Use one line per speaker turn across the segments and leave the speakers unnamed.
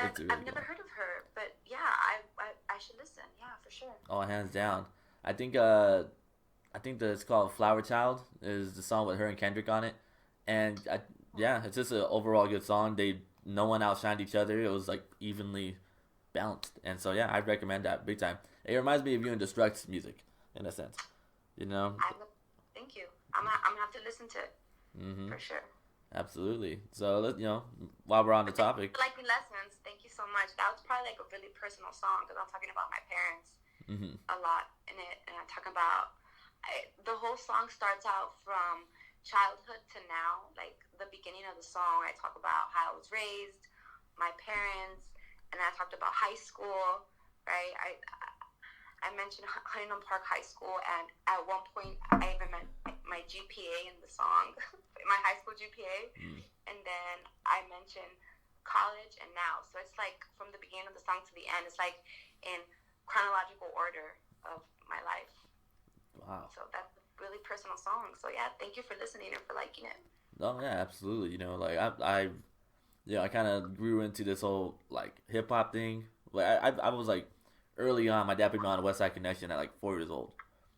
I've never heard of her, but yeah, I should listen. Yeah, for sure.
Oh, hands down. I think I think that it's called Flower Child is the song with her and Kendrick on it, and yeah, it's just an overall good song. No one outshined each other. It was like evenly balanced, and so yeah, I'd recommend that big time. It reminds me of you and Destruct's music in a sense, you know.
Thank you. I'm gonna have to listen to it
Mm-hmm.
for sure.
Absolutely. So while we're on the topic.
Like lessons. Thank you so much. That was probably like a really personal song because I'm talking about my parents
Mm-hmm.
a lot in it, and I talk about the whole song starts out from childhood to now. Like the beginning of the song, I talk about how I was raised, my parents, and then I talked about high school. Right? I mentioned Huntington Park High School, and at one point I even meant my GPA in the song, my high school GPA, and then I mentioned college and now. So it's like from the beginning of the song to the end, it's like in chronological order of my life.
Wow.
So that's a really personal song. So yeah, thank you for listening and for liking it.
Oh yeah, absolutely. Like I kind of grew into this whole like hip hop thing. Like I was like early on. My dad put me on a West Side Connection at like 4 years old,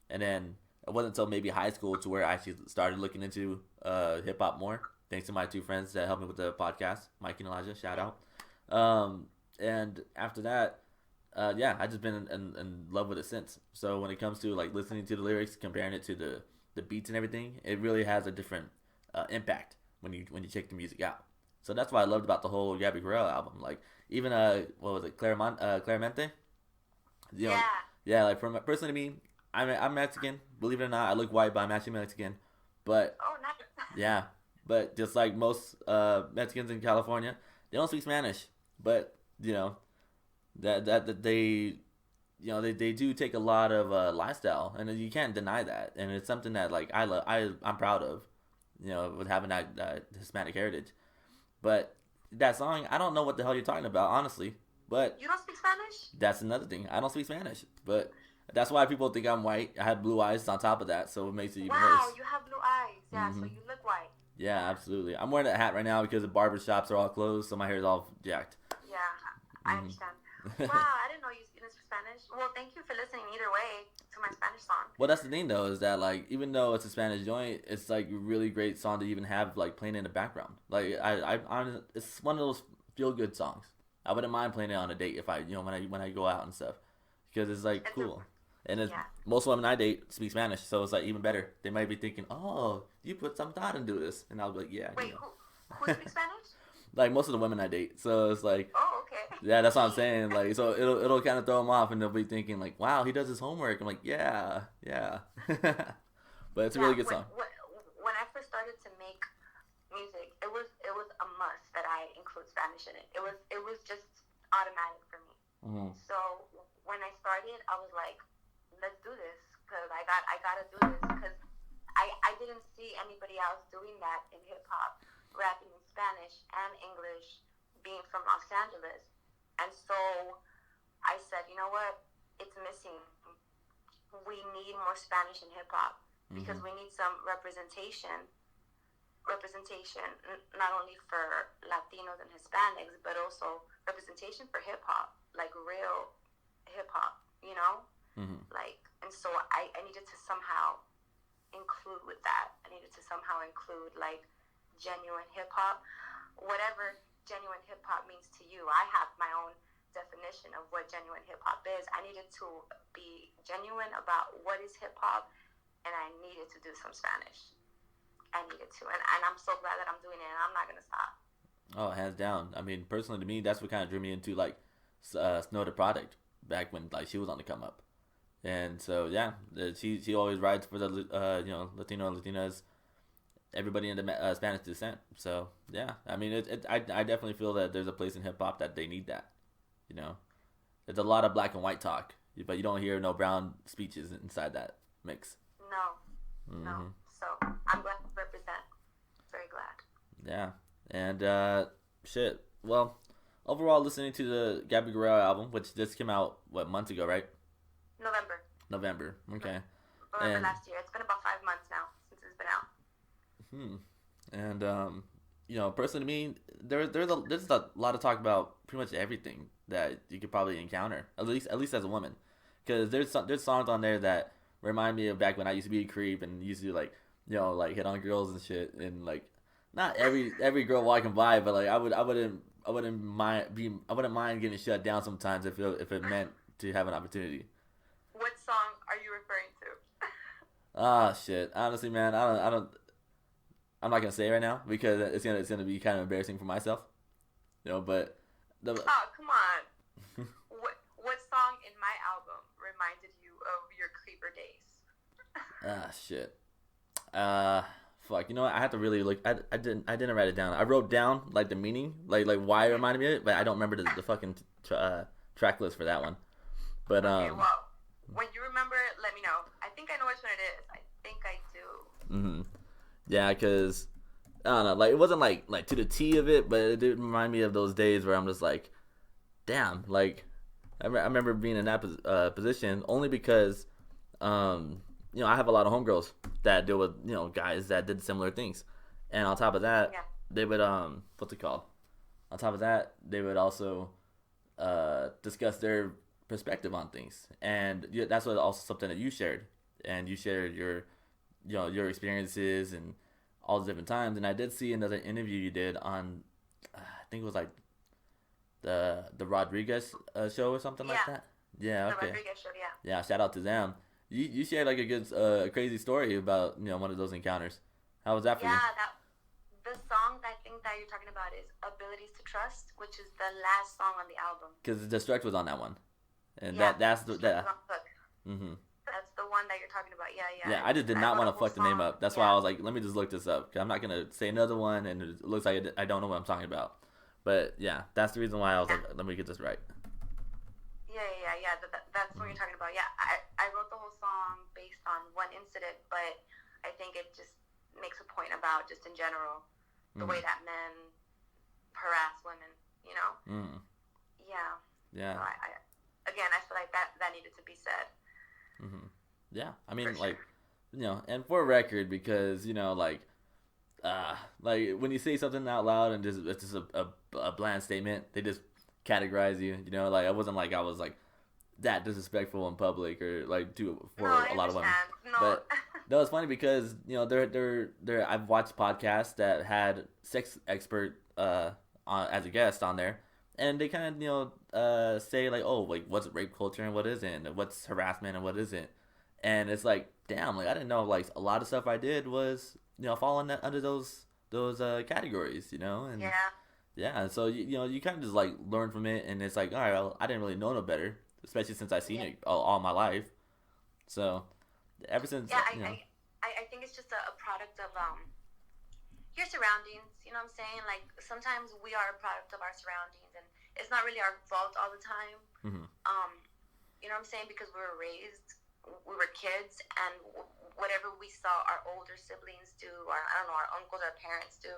and then it wasn't until maybe high school to where I actually started looking into hip hop more. Thanks to my two friends that helped me with the podcast, Mike and Elijah. Shout out. And after that, yeah, I just been in love with it since. So when it comes to like listening to the lyrics, comparing it to the beats and everything, it really has a different impact when you check the music out. So that's what I loved about the whole Gaby Guerrero album. Like even what was it, Claramente? You know,
Yeah.
yeah. Like from personally to me, I'm Mexican. Believe it or not, I look white, but I'm actually Mexican. But
Oh, nice.
yeah, but just like most Mexicans in California, they don't speak Spanish. But that they do take a lot of lifestyle, and you can't deny that. And it's something that like I'm proud of, with having that Hispanic heritage. But that song, I don't know what the hell you're talking about, honestly. But
You don't speak Spanish?
that's another thing. I don't speak Spanish, but that's why people think I'm white. I have blue eyes on top of that, so it makes it even
Wow,
worse.
you have blue eyes. Yeah, so
Hmm.
you look white.
Yeah, absolutely. I'm wearing a hat right now because the barber shops are all closed, so my hair is all jacked.
Yeah, I understand. Wow, I didn't know you speak Spanish. Well, thank you for listening either way to my Spanish song.
Well, that's the thing though, is that like even though it's a Spanish joint, it's like a really great song to even have like playing in the background. Like it's one of those feel good songs. I wouldn't mind playing it on a date if I when I go out and stuff, because it's like cool. And it's,
Yeah.
most women I date speak Spanish, so it's like even better. They might be thinking, "Oh, you put some thought into this," and I'll be like, "Yeah."
Wait, who speaks Spanish?
Like most of the women I date, so it's like,
Oh, okay.
yeah, that's what I'm saying. Like, so it'll kind of throw them off, and they'll be thinking like, "Wow, he does his homework." I'm like, "Yeah, yeah," but it's a really good song.
When I first started to make music, it was a must that I include Spanish in it. It was just automatic for me.
Mm-hmm.
So when I started, I was like, let's do this because I gotta do this because I didn't see anybody else doing that in hip hop, rapping in Spanish and English, being from Los Angeles, and so I said, you know what, it's missing. We need more Spanish in hip hop because we need some representation not only for Latinos and Hispanics, but also representation for hip hop, like real hip hop, like, and so I needed to somehow include with that. I needed to somehow include like genuine hip hop, whatever genuine hip hop means to you. I have my own definition of what genuine hip hop is. I needed to be genuine about what is hip hop, and I needed to do some Spanish. I needed to, and I'm so glad that I'm doing it, and I'm not gonna stop.
Oh, hands down. I mean, personally to me, that's what kind of drew me into like Snow the Product back when like she was on the come up, and so yeah, she always rides for the Latino and Latinas, everybody in the Spanish descent. So yeah, I mean, I definitely feel that there's a place in hip hop that they need that. There's a lot of black and white talk, but you don't hear no brown speeches inside that mix.
No,
Mm-hmm.
no. So I'm glad to represent. Very glad.
Yeah, and shit. Well, overall, listening to the Gaby Guerrero album, which just came out months ago, right?
November.
November. Okay.
November
And
last year. It's been about 5 months now since it's been out.
and personally, to me, there's a lot of talk about pretty much everything that you could probably encounter, at least as a woman, because there's songs on there that remind me of back when I used to be a creep and used to like like hit on girls and shit, and like not every girl walking by, but like I wouldn't mind getting shut down sometimes if it meant to have an opportunity.
What song are you referring to?
Ah, shit. Honestly, man, I don't. I'm not gonna say it right now because it's gonna be kind of embarrassing for myself. But the
Oh, come on. What song in my album reminded you of your creeper days?
shit. Uh, fuck. You know what? I have to really look. I didn't write it down. I wrote down like the meaning, like why it reminded me of it, but I don't remember the fucking track list for that one. But
Okay, well, when you remember it, let me know. I think I know which one it is. I think I do.
Yeah, because I don't know, like it wasn't like to the T of it, but it did remind me of those days where I'm just like, damn, like I remember being in that position only because, I have a lot of homegirls that deal with guys that did similar things, and on top of that,
Yeah.
they would what's it called? On top of that, they would also discuss their perspective on things, and that's what also something that you shared, and you shared your experiences and all the different times. And I did see another interview you did on, I think it was like the Rodriguez show or something like
Yeah.
that. Yeah,
The
okay.
Rodriguez show, yeah.
Yeah, shout out to them. You shared like a good crazy story about one of those encounters. How was that for you?
Yeah, the song that I think that you're talking about is Abilities to Trust, which is the last song on the album.
Because the stretch was on that one, and
Yeah,
that's the
Stretch
that.
is on Hook.
Mhm.
That's the one that you're talking about. Yeah, yeah.
Yeah, I just did
I
not
wrote
want
a
to
whole
fuck the name
song.
up. That's why I
Yeah.
was like, let me just look this up. 'Cause I'm not gonna say another one, and it looks like I don't know what I'm talking about. But yeah, that's the reason why I was like, let me get this right.
Yeah. That's what you're talking about. Yeah, I wrote the whole song based on one incident, but I think it just makes a point about just in general the way that men harass women. You know?
Mm.
Yeah.
Yeah.
So again, I feel like that needed to be said.
Yeah. I mean,
For sure.
and for a record, because like when you say something out loud and it's just a bland statement, they just categorize you. Like I wasn't like I was like that disrespectful in public or like for
No, I
a lot of women.
understand. No.
But no, it's funny because they're I've watched podcasts that had sex expert as a guest on there, and they kind of say like, oh, like what's rape culture and what isn't, and what's harassment and what isn't, and it's like, damn, like I didn't know like a lot of stuff I did was falling under those categories, and
Yeah.
yeah, so you kind of just like learn from it, and it's like, all right, well, I didn't really know no better, especially since I've seen
Yeah.
it all my life, so ever since
Yeah, I think it's just a product of your surroundings. You know what I'm saying? Like sometimes we are a product of our surroundings, and it's not really our fault all the time.
Mhm.
You know what I'm saying? Because we were kids, and whatever we saw our older siblings do, or I don't know, our uncles, our parents do,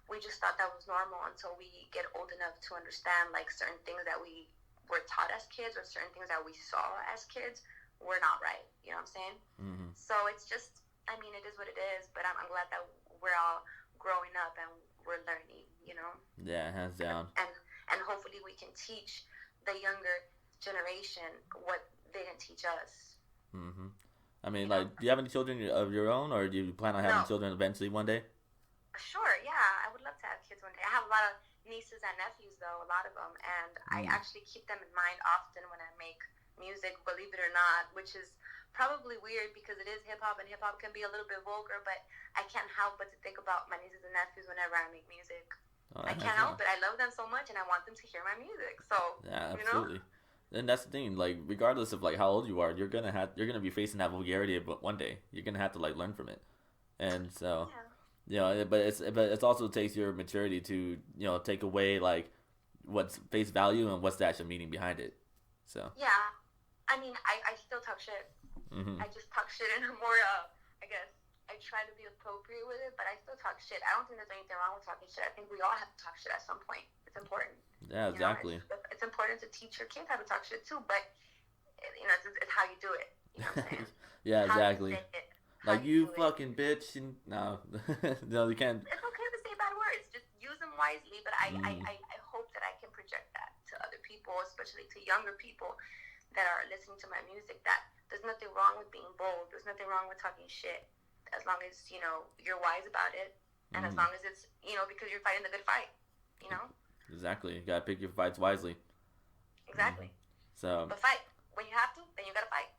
we just thought that was normal until we get old enough to understand like certain things that we were taught as kids, or certain things that we saw as kids were not right. You know what I'm saying? So it's just, I mean, it is what it is. But I'm glad that we're all growing up and we're learning.
Yeah, hands down.
And hopefully we can teach the younger generation what they didn't teach us.
I mean, like, do you have any children of your own, or do you plan on having
No.
children eventually one day?
Sure, yeah, I would love to have kids one day. I have a lot of nieces and nephews, though, a lot of them, and I actually keep them in mind often when I make music, believe it or not, which is probably weird because it is hip-hop, and hip-hop can be a little bit vulgar, but I can't help but to think about my nieces and nephews whenever I make music.
Oh,
I can't help it. I love them so much, and I want them to hear my music, so,
yeah, absolutely. And that's the thing, like, regardless of like how old you are, you're gonna be facing that vulgarity one day. You're gonna have to like learn from it, and so but it's also takes your maturity to take away like what's face value and what's the actual meaning behind it. So
yeah, I mean, I still talk shit. I just talk shit in a more I guess I try to be appropriate with it, but I still talk shit. I don't think there's anything wrong with talking shit. I think we all have to talk shit at some point. It's important.
Yeah, exactly.
It's important to teach your kids how to talk shit too, but it's how you do it. You know what I'm saying?
Yeah,
How
exactly.
you say it,
Like
how
you
do it.
fucking bitch, and no, no, you can't.
It's okay to say bad words. Just wisely, but
Mm.
I hope that I can project that to other people, especially to younger people that are listening to my music, that there's nothing wrong with being bold. There's nothing wrong with talking shit, as long as, you know, you're wise about it, and as long as it's, you know, because you're fighting the good fight, you know?
Exactly. You gotta pick your fights wisely.
Exactly.
So.
But fight. When you have to, then you gotta fight.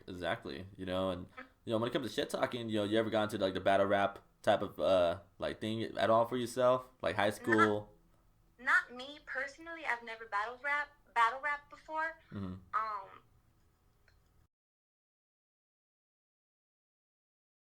Exactly. You know, and you know, when it comes to shit talking, you know, you ever gone to like the battle rap type of like thing at all for yourself, like high school?
Not me personally. I've never battle rap before.
Mm-hmm.